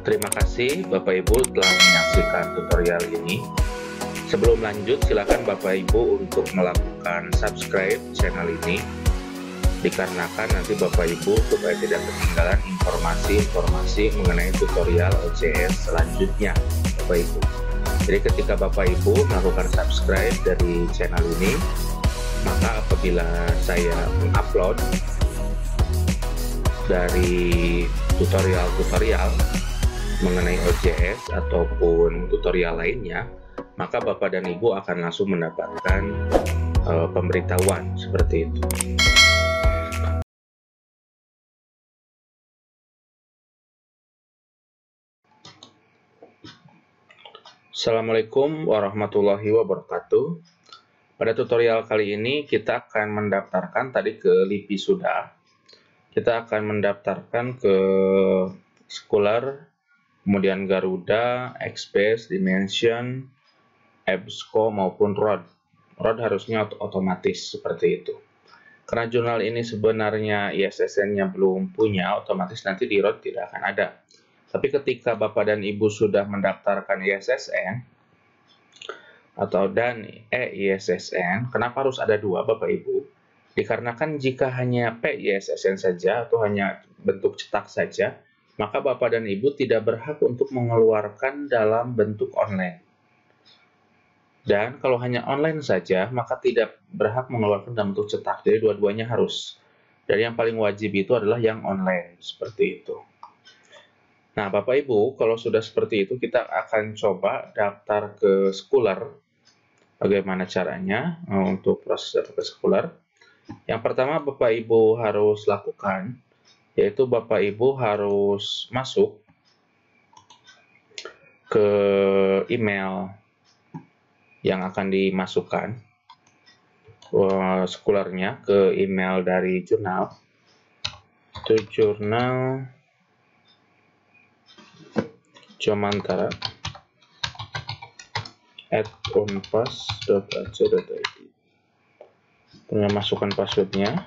Terima kasih Bapak Ibu telah menyaksikan tutorial ini. Sebelum lanjut, silakan Bapak Ibu untuk melakukan subscribe channel ini, dikarenakan nanti Bapak Ibu supaya tidak ketinggalan informasi-informasi mengenai tutorial OJS selanjutnya, Bapak Ibu. Jadi ketika Bapak Ibu melakukan subscribe dari channel ini, maka apabila saya mengupload dari tutorial-tutorial mengenai OJS ataupun tutorial lainnya, maka Bapak dan Ibu akan langsung mendapatkan pemberitahuan seperti itu. Assalamualaikum warahmatullahi wabarakatuh. Pada tutorial kali ini kita akan mendaftarkan tadi ke LIPI sudah. Kita akan mendaftarkan ke Scholar, kemudian Garuda, Express, Dimension, EBSCO maupun ROD. ROD harusnya otomatis seperti itu. Karena jurnal ini sebenarnya ISSN-nya belum punya, otomatis nanti di ROD tidak akan ada. Tapi ketika Bapak dan Ibu sudah mendaftarkan ISSN atau dan ISSN, kenapa harus ada dua Bapak Ibu? Dikarenakan jika hanya ISSN saja atau hanya bentuk cetak saja, maka Bapak dan Ibu tidak berhak untuk mengeluarkan dalam bentuk online. Dan kalau hanya online saja, maka tidak berhak mengeluarkan dalam bentuk cetak. Jadi dua-duanya harus. Dan yang paling wajib itu adalah yang online, seperti itu. Nah, Bapak Ibu, kalau sudah seperti itu, kita akan coba daftar ke Scholar. Bagaimana caranya untuk proses daftar ke Scholar? Yang pertama Bapak Ibu harus lakukan, yaitu Bapak Ibu harus masuk ke email yang akan dimasukkan Scholarnya ke email dari jurnal. Itu jurnal jomantara@unpas.ac.id. Kemudian masukkan passwordnya.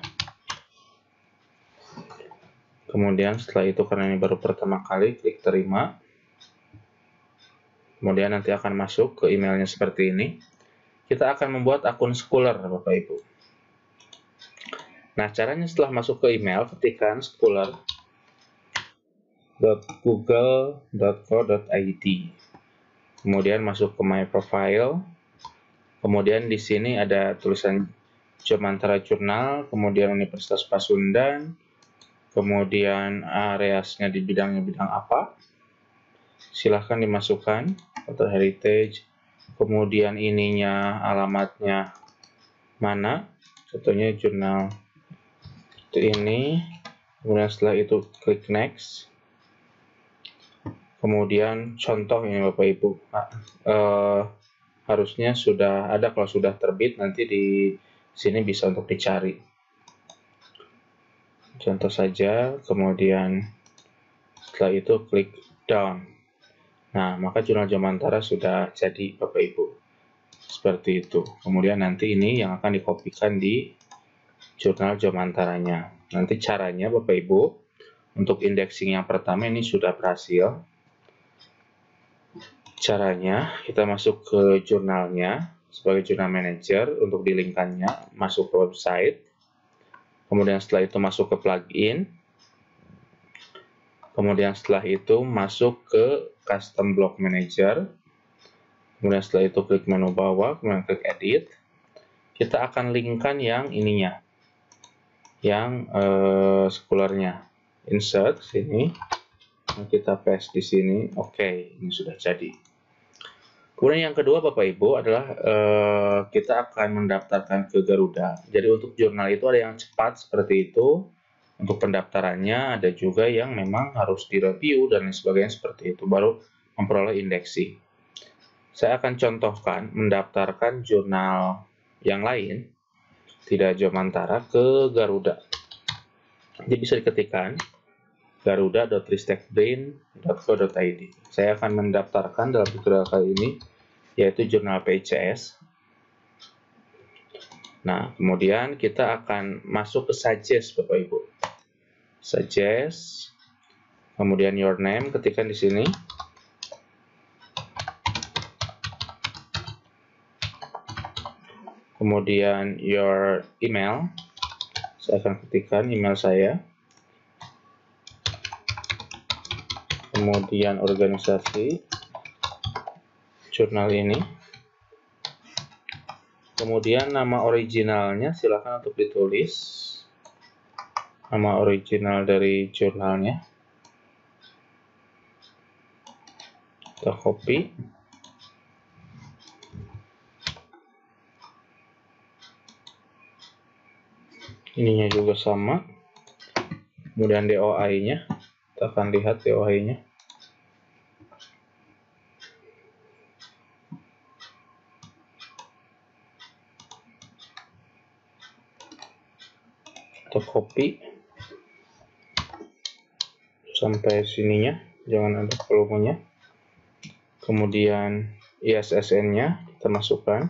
Kemudian setelah itu, karena ini baru pertama kali, klik terima. Kemudian nanti akan masuk ke emailnya seperti ini. Kita akan membuat akun Scholar, Bapak Ibu. Nah, caranya setelah masuk ke email, ketikkan scholar.google.co.id. Kemudian masuk ke My Profile. Kemudian di sini ada tulisan Jomantara Jurnal, kemudian Universitas Pasundan, kemudian areasnya di bidang apa. Silahkan dimasukkan, Water Heritage, kemudian ininya, alamatnya mana, contohnya jurnal itu ini. Kemudian setelah itu klik Next. Kemudian contoh ini Bapak Ibu, harusnya sudah ada, kalau sudah terbit nanti di sini bisa untuk dicari. Contoh saja, kemudian setelah itu klik Down. Nah, maka jurnal Jomantara sudah jadi Bapak Ibu. Seperti itu. Kemudian nanti ini yang akan dikopikan di jurnal Jomantaranya. Nanti caranya Bapak Ibu, untuk indexing yang pertama ini sudah berhasil. Caranya, kita masuk ke jurnalnya sebagai jurnal manager untuk dilingkannya, masuk ke website. Kemudian setelah itu masuk ke plugin. Kemudian setelah itu masuk ke custom block manager. Kemudian setelah itu klik menu bawah, kemudian klik edit. Kita akan linkkan yang ininya, yang Scholarnya. Insert sini. Kita paste di sini. Oke, ini sudah jadi. Kemudian yang kedua Bapak Ibu adalah kita akan mendaftarkan ke Garuda. Jadi untuk jurnal itu ada yang cepat seperti itu untuk pendaftarannya, ada juga yang memang harus direview dan lain sebagainya seperti itu, baru memperoleh indeksi. Saya akan contohkan mendaftarkan jurnal yang lain, tidak Jomantara, ke Garuda. Jadi bisa diketikkan garuda.ristekbrain.co.id. Saya akan mendaftarkan dalam tutorial kali ini, yaitu jurnal PICS. Nah, kemudian kita akan masuk ke Suggest, Bapak Ibu. Suggest. Kemudian your name, ketikkan di sini. Kemudian your email, saya akan ketikkan email saya. Kemudian organisasi jurnal ini. Kemudian nama originalnya silakan untuk ditulis. Nama original dari jurnalnya. Kita copy. Ininya juga sama. Kemudian DOI-nya. Kita akan lihat DOI-nya. Kita copy sampai sininya, jangan ada volumenya. Kemudian ISSN-nya kita masukkan.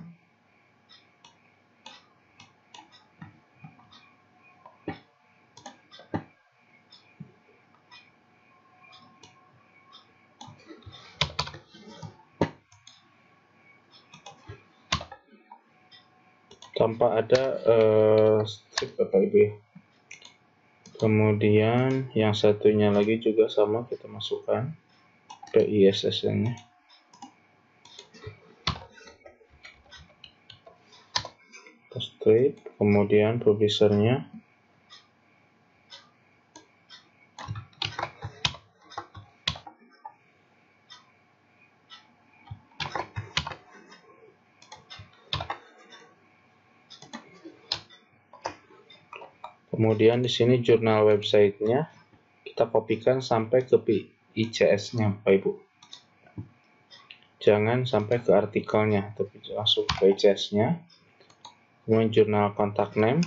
Tanpa ada strip Bapak Ibu ya. Kemudian yang satunya lagi juga sama, kita masukkan ke ISSN-nya. Strip, kemudian publisher-nya. Kemudian di sini jurnal website-nya kita kopikan sampai ke PICS-nya, Bapak Ibu. Jangan sampai ke artikelnya, tapi langsung ke PICS-nya. Kemudian jurnal contact name.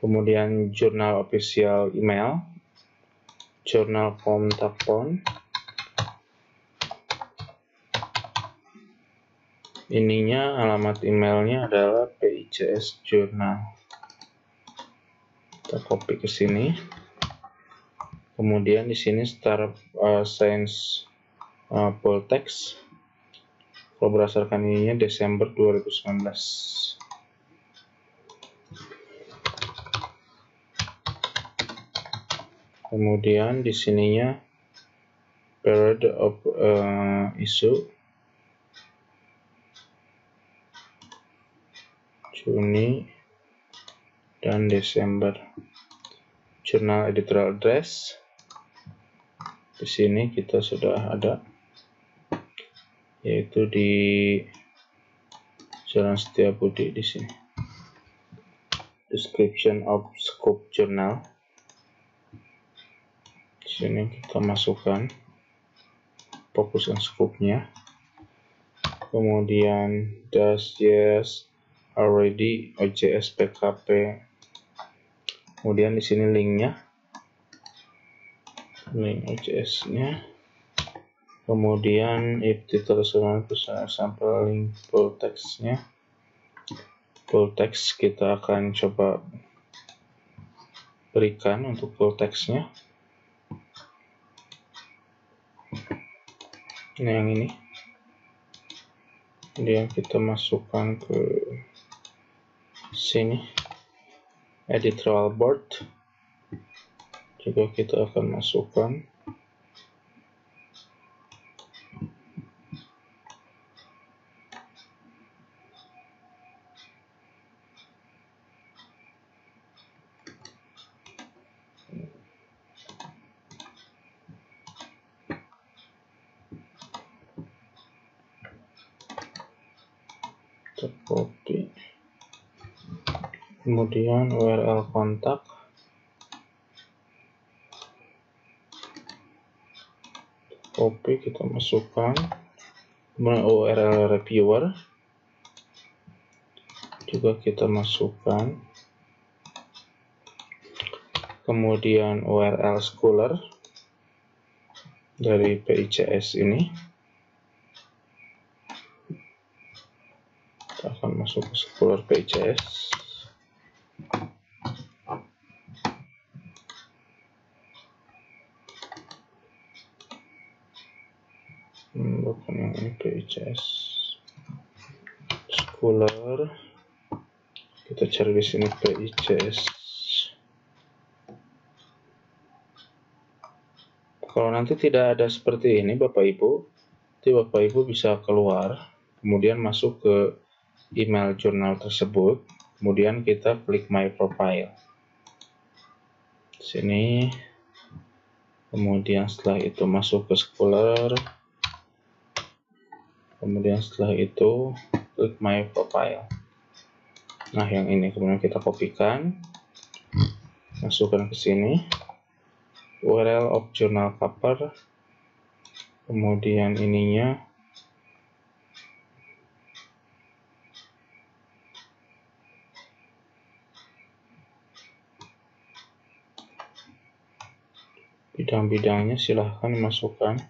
Kemudian jurnal official email. Jurnal contact phone. Ininya alamat emailnya adalah PICS Journal. Kita copy ke sini. Kemudian di sini start science full text. Kalau berdasarkan ininya Desember 2019. Kemudian di sininya period of issue Juni dan Desember. Jurnal editorial address. Di sini kita sudah ada, yaitu di Jalan Setiabudi di sini. Description of scope journal. Di sini kita masukkan fokus dan scope-nya. Kemudian does yes already OJS PKP. Kemudian di sini linknya, link OJS-nya. Kemudian if title sample link full text-nya. Full text kita akan coba berikan untuk full text-nya. Nah, yang ini. Kemudian kita masukkan ke sini. Editorial board. Juga kita akan masukkan. Copy. Kemudian URL kontak. Copy, kita masukkan. Kemudian URL reviewer. Juga kita masukkan. Kemudian URL scholar dari PICS ini. Kita akan masuk ke scholar PICS. misalkan yang ini PICS Scholar, kita cari di sini PICS. Kalau nanti tidak ada seperti ini Bapak Ibu, nanti Bapak Ibu bisa keluar, kemudian masuk ke email jurnal tersebut, kemudian kita klik My Profile. Sini, kemudian setelah itu masuk ke Scholar, kemudian setelah itu klik My Profile. Nah, yang ini kemudian kita kopikan, masukkan ke sini, URL of journal cover, kemudian ininya, bidang-bidangnya silahkan masukkan,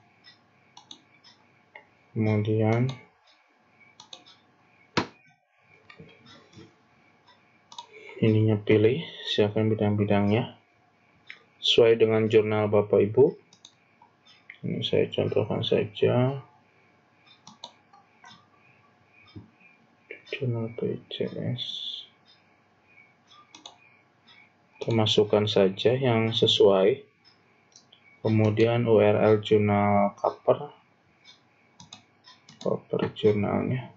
kemudian ininya pilih, silahkan bidang-bidangnya sesuai dengan jurnal Bapak Ibu. Ini saya contohkan saja jurnal PICS, kita masukkan saja yang sesuai, kemudian URL jurnal cover jurnalnya.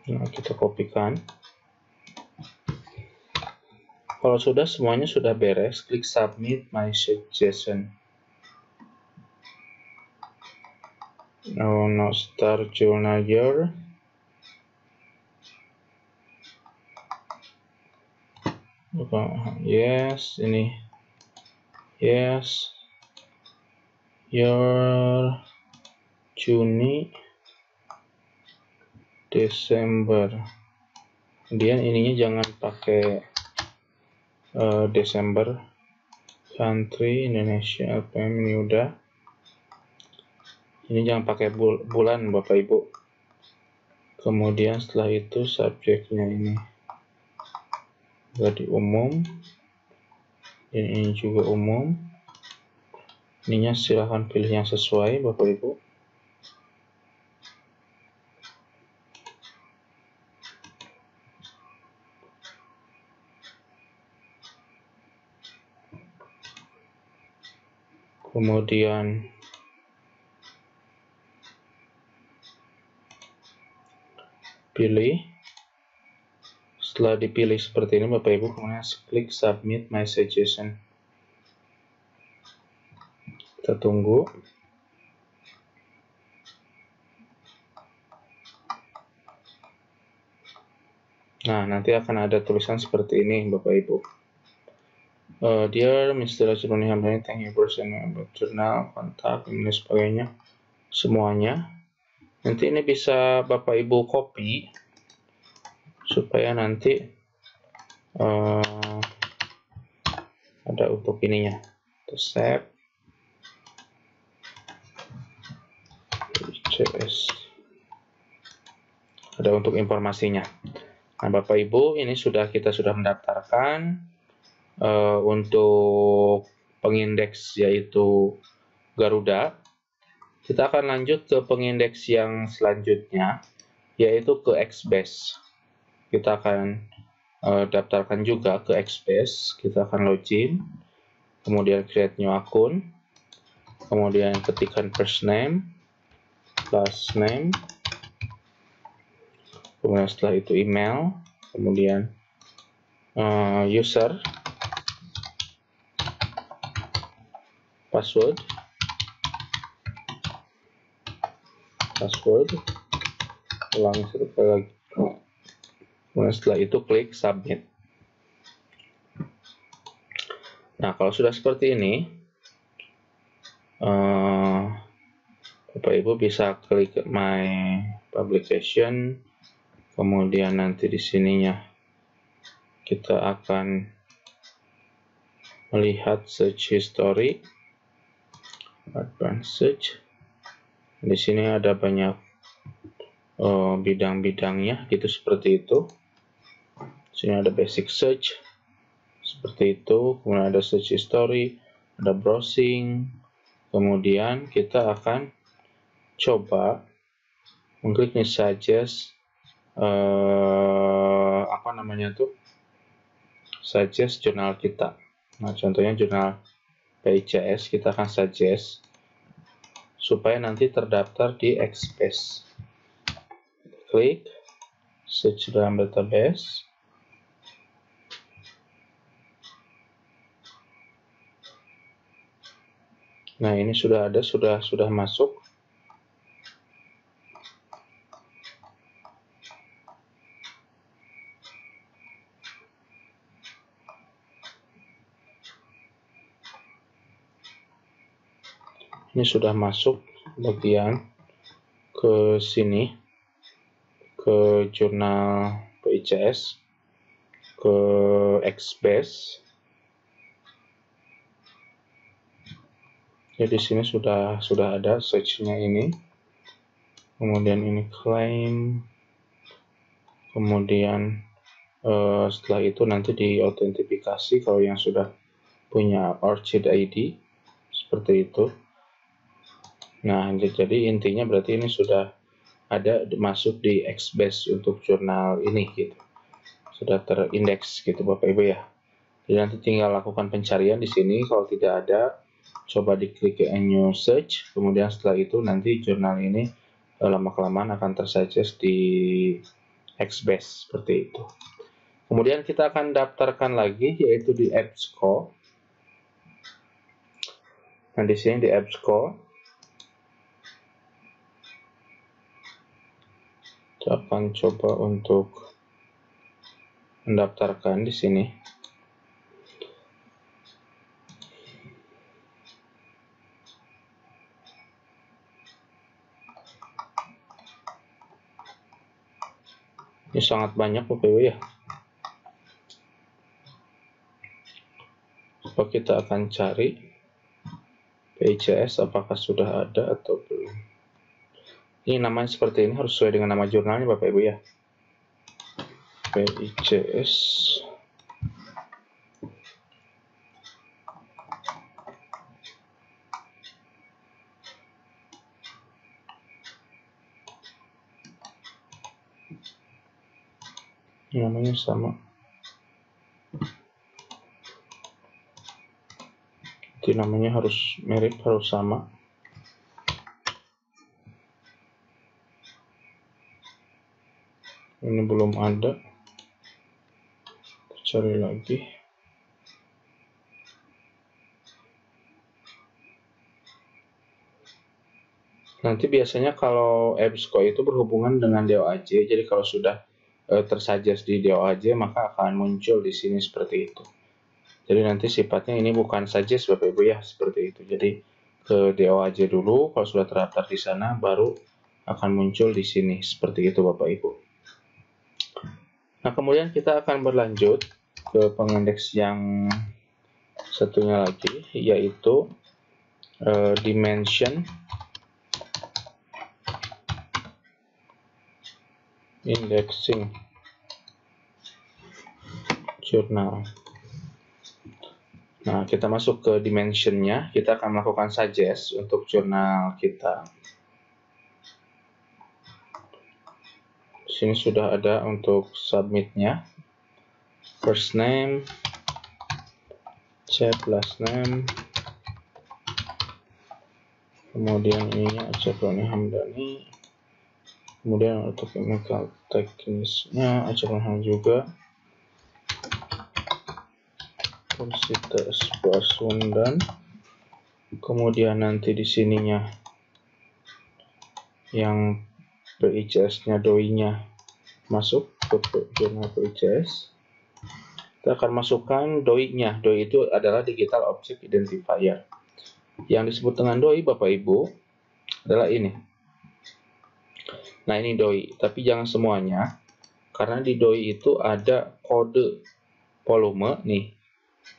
Nah, kita kopikan. Kalau sudah semuanya sudah beres, klik Submit My Suggestion. Now start journal year. Yes, ini yes, year Juni, Desember. Kemudian ininya jangan pakai Desember, country Indonesia, LPM ini udah. Ini jangan pakai bulan Bapak Ibu. Kemudian setelah itu subjeknya ini jadi umum, ini juga umum. Ininya silahkan pilih yang sesuai Bapak Ibu. Kemudian pilih. Setelah dipilih seperti ini Bapak Ibu, kemudian klik Submit My Suggestion. Kita tunggu. Nah, nanti akan ada tulisan seperti ini Bapak Ibu. Dear Mr. Rajuni Hamdani, thank you for sending about journal, kontak, ini sebagainya. Semuanya. Nanti ini bisa Bapak Ibu copy supaya nanti ada untuk ininya. Terus save. CS. Ada untuk informasinya. Nah, Bapak Ibu, ini kita sudah mendaftarkan untuk pengindeks yaitu Garuda. Kita akan lanjut ke pengindeks yang selanjutnya, yaitu ke XBase. Kita akan daftarkan juga ke XBase. Kita akan login, kemudian create new account, kemudian ketikkan first name, last name, kemudian setelah itu email, kemudian user, password, ulangi satu kali lagi. Kemudian setelah itu klik submit. Nah, kalau sudah seperti ini, Bapak Ibu bisa klik my publication, kemudian nanti di sininya kita akan melihat search history, advanced search. Di sini ada banyak bidang-bidangnya, gitu seperti itu. Sini ada basic search seperti itu, kemudian ada search history, ada browsing. Kemudian kita akan coba mengklik nih suggest suggest jurnal kita. Nah, contohnya jurnal PICS, kita akan suggest supaya nanti terdaftar di Express. Klik search dalam database. Nah, ini sudah ada, sudah masuk. Ini sudah masuk bagian ke sini, ke jurnal PICS, ke Express. Jadi di sini sudah ada search-nya ini. Kemudian ini claim. Kemudian setelah itu nanti diautentifikasi kalau yang sudah punya ORCID ID seperti itu. Nah, jadi intinya berarti ini sudah ada masuk di Express untuk jurnal ini gitu. Sudah terindeks gitu Bapak Ibu ya. Jadi nanti tinggal lakukan pencarian di sini. Kalau tidak ada, coba diklik ke new search. Kemudian setelah itu nanti jurnal ini lama-kelamaan akan tersuggest di Express seperti itu. Kemudian kita akan daftarkan lagi yaitu di EBSCO. Nah, di sini di EBSCO kita akan coba untuk mendaftarkan di sini. Ini sangat banyak Bapak Ibu ya. Coba kita akan cari PICS apakah sudah ada atau belum. Ini namanya seperti ini, harus sesuai dengan nama jurnalnya Bapak Ibu ya. PICS. Namanya sama. Jadi namanya harus mirip, harus sama. Ini belum ada. Cari lagi. Nanti biasanya kalau EBSCO itu berhubungan dengan DOAJ, jadi kalau sudah tersuggest di DOAJ maka akan muncul di sini seperti itu. Jadi nanti sifatnya ini bukan suggest Bapak Ibu ya, seperti itu. Jadi ke DOAJ dulu, kalau sudah terdaftar di sana baru akan muncul di sini seperti itu Bapak Ibu. Nah, kemudian kita akan berlanjut ke pengindeks yang satunya lagi, yaitu dimension indexing jurnal. Nah, kita masuk ke dimensionnya, kita akan melakukan suggest untuk jurnal kita. Di sini sudah ada untuk submitnya, first name, chat last name, kemudian ininya Acep Roni Hamdani, kemudian untuk chemical teknisnya Acep Roni Hamdani juga, Universitas Pasundan. Kemudian nanti di sininya yang PICS-nya DOI-nya masuk ke jurnal PICS. Kita akan masukkan DOI-nya. DOI itu adalah Digital Object Identifier. Yang disebut dengan DOI Bapak Ibu adalah ini. Nah, ini DOI, tapi jangan semuanya, karena di DOI itu ada kode volume nih.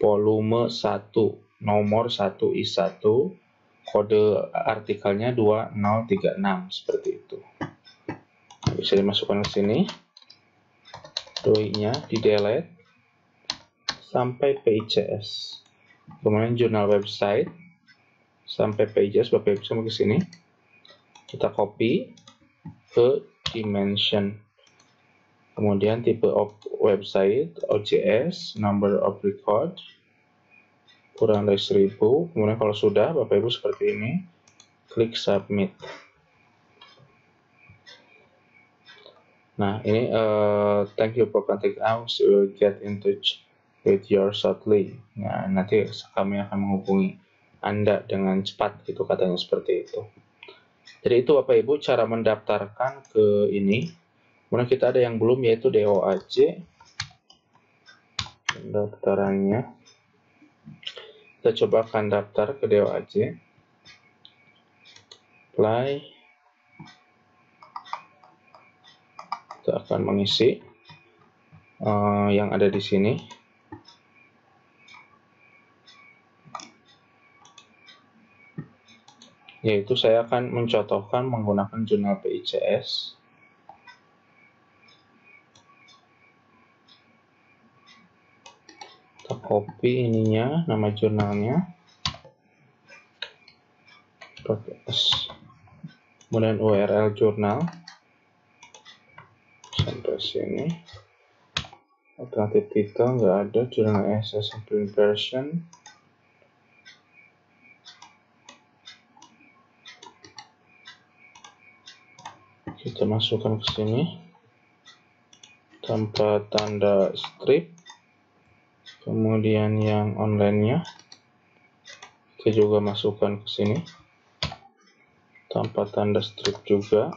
Volume 1, nomor 1I1, kode artikelnya 2036, seperti itu. Bisa dimasukkan ke sini. doi-nya di delete sampai PICS. Kemudian jurnal website sampai PICS, Bapak Ibu sampai ke sini. Kita copy ke dimension. Kemudian tipe of website OJS, number of record kurang dari 1000. Kemudian kalau sudah, Bapak Ibu seperti ini, klik submit. Nah, ini thank you for contacting us. We will get in touch with you shortly. Nah, nanti kami akan menghubungi Anda dengan cepat, gitu katanya seperti itu. Jadi itu Bapak Ibu cara mendaftarkan ke ini. Kemudian kita ada yang belum, yaitu DOAJ. Pendaftarannya. Kita coba akan daftar ke DOAJ. Apply. Kita akan mengisi yang ada di sini. Yaitu saya akan mencontohkan menggunakan jurnal PICS. Kita copy ininya, nama jurnalnya. Pakai S. Kemudian URL jurnal. Sampai sini. Alternatif title nggak ada, jurnal access print version. Kita masukkan ke sini tanpa tanda strip. Kemudian yang online-nya kita juga masukkan ke sini tanpa tanda strip juga.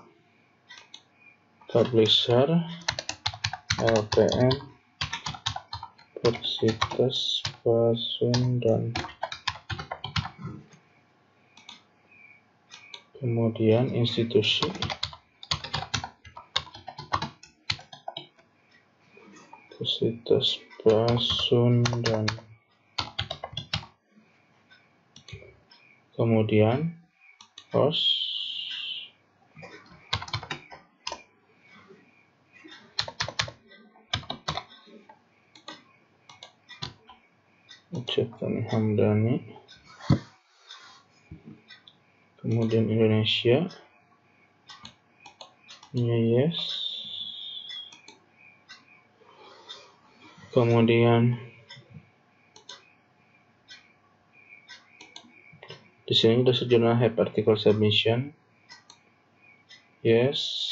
Publisher LPM Universitas Pasundan. Kemudian institusi Universitas Pasundan. Kemudian host. Ucapan Hamdani. Kemudian Indonesia. Yes. Kemudian di sini ada sejumlah have article submission. Yes.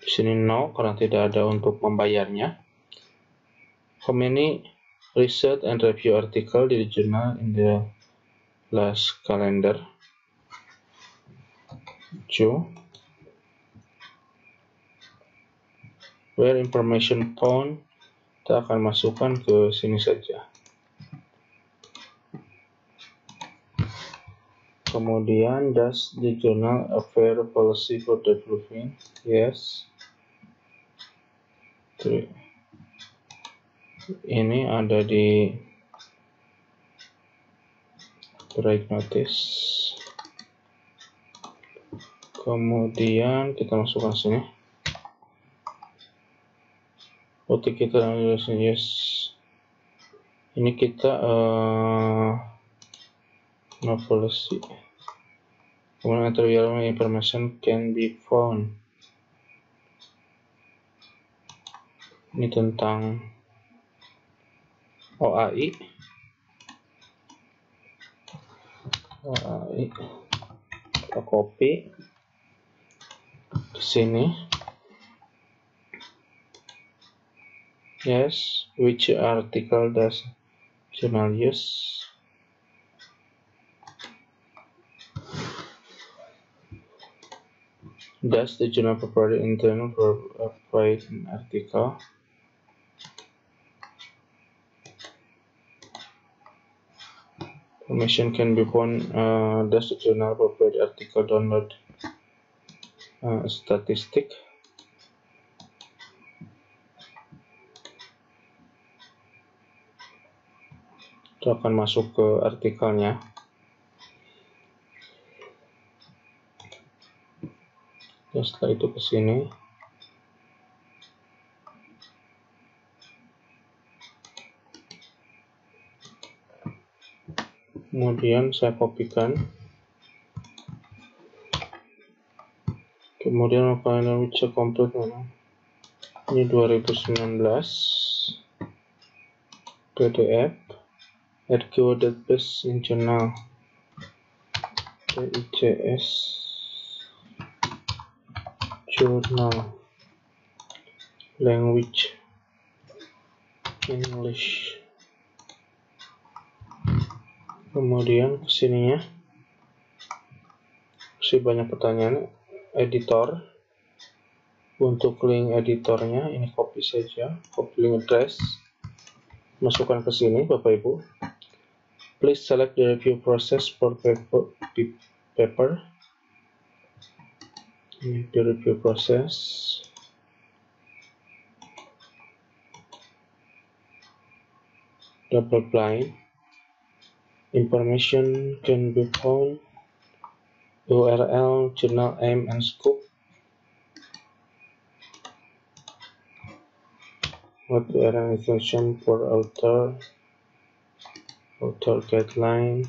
Di sini no karena tidak ada untuk membayarnya. How many research and review article di journal in the last calendar? 2. Where information found, kita akan masukkan ke sini saja. Kemudian does the journal a fair policy for developing? Yes. 3. Ini ada di break notice. Kemudian kita masukkan sini. Oke, kita yes. Ini kita no policy. Kemudian material information can be found. Ini tentang OAI. Kita copy ke sini. Yes, which article does journal use? Does the journal provide internal provide an article? Information can be found. Does the journal provide article download statistic? Kita akan masuk ke artikelnya. Dan setelah itu ke sini. Kemudian saya kopikan. Kemudian final cek komplit ini 2019 PDF RQ database in journal PICS journal language English. Kemudian kesininya masih banyak pertanyaan. Editor, untuk link editornya ini copy saja, copy link address, masukkan ke sini Bapak Ibu. Please select the review process for paper. Ini the review process. Double blind. Information can be found. URL, journal aim and scope. What URL information for author guideline.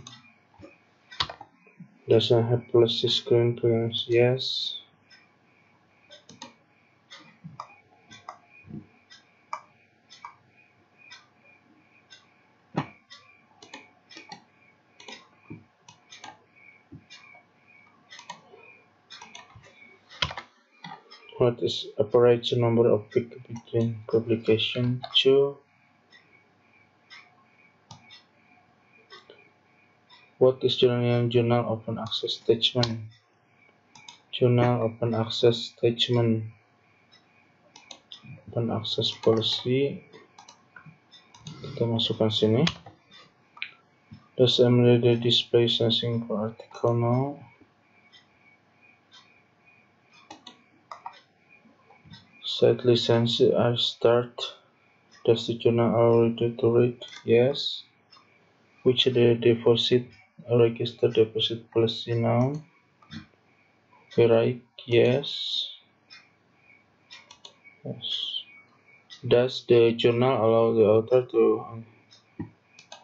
Doesn't have policy screen clearance, yes. What is average number of weeks between publication? 2. What is journal open access statement? Journal open access statement. Open access policy. Kita masukkan sini. Does MRD display something for article now? Site license are start. Does the journal already to read? Yes. Which the deposit register deposit policy now? Right? Yes. Yes. Does the journal allow the author to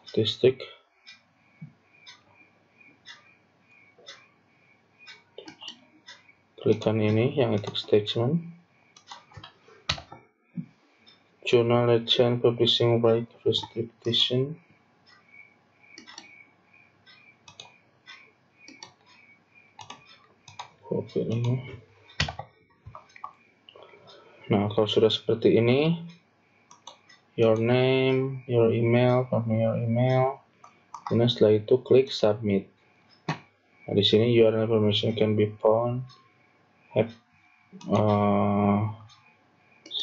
artistic? Klikkan ini yang ethic statement. Journal legend publishing right restriction. Oke ini. Nah, kalau sudah seperti ini, your name, your email, kemudian setelah itu klik submit. Nah, di sini URL information can be found.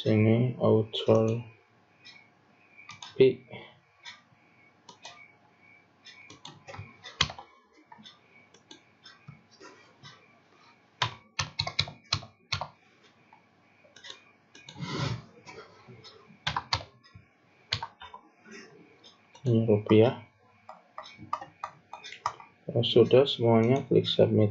Sini author P. Ini rupiah. Kalau sudah semuanya klik submit.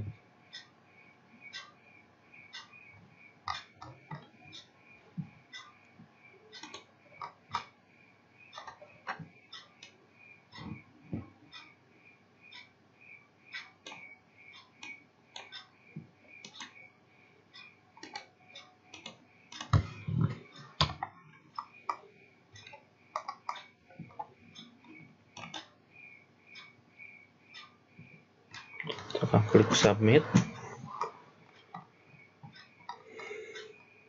Kita klik submit.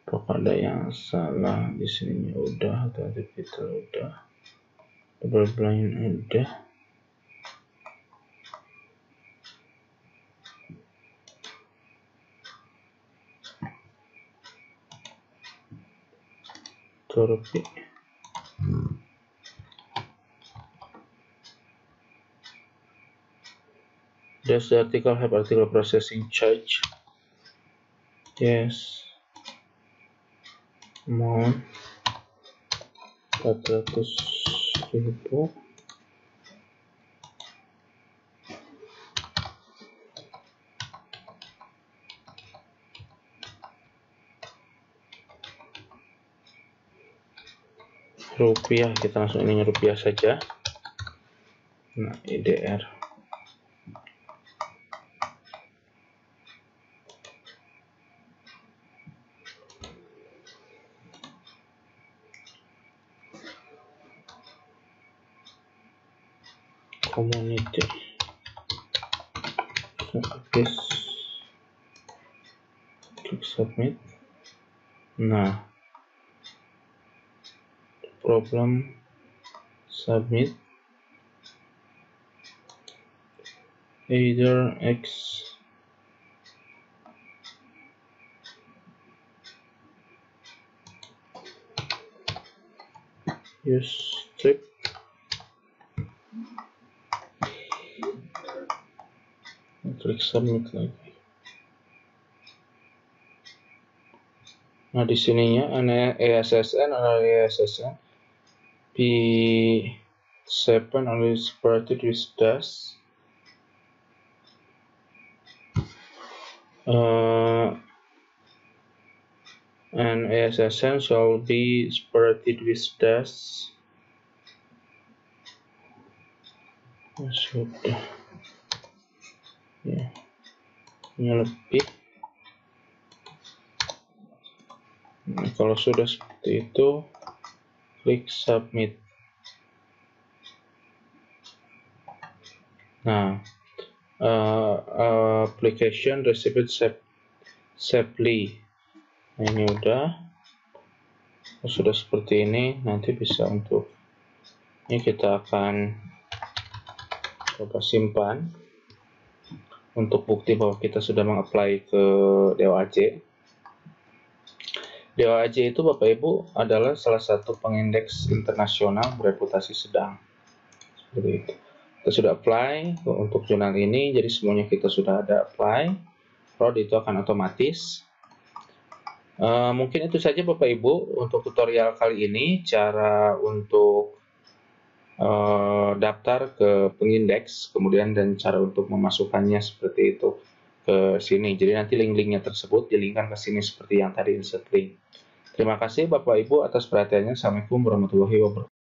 Apakah ada yang salah di sini? Udah, tadi kita udah, double blind udah. Turki. Does the article have article processing charge? Yes. Amount 400.000. rupiah, kita langsung ini rupiah saja. Nah, IDR. Community. Habis klik submit. Nah, problem submit either X use strip klik submit lagi. Nah, di sininya ada ESSN P7 only separated with dash. And ESSN shall be separated with dash. Sudah. Ya. Ini lebih. Nah, kalau sudah seperti itu, klik submit. Nah, application received safely. Nah, ini sudah seperti ini. Nanti bisa untuk ini kita akan coba simpan untuk bukti bahwa kita sudah mengapply ke DOAJ. DOAJ itu Bapak Ibu adalah salah satu pengindeks internasional bereputasi sedang. Seperti itu. Kita sudah apply untuk jurnal ini, jadi semuanya kita sudah ada apply. Road itu akan otomatis. Mungkin itu saja Bapak Ibu untuk tutorial kali ini, cara untuk daftar ke pengindeks, kemudian dan cara untuk memasukkannya seperti itu ke sini. Jadi nanti link-linknya tersebut dilinkkan ke sini seperti yang tadi insert link. Terima kasih Bapak Ibu atas perhatiannya. Assalamualaikum warahmatullahi wabarakatuh.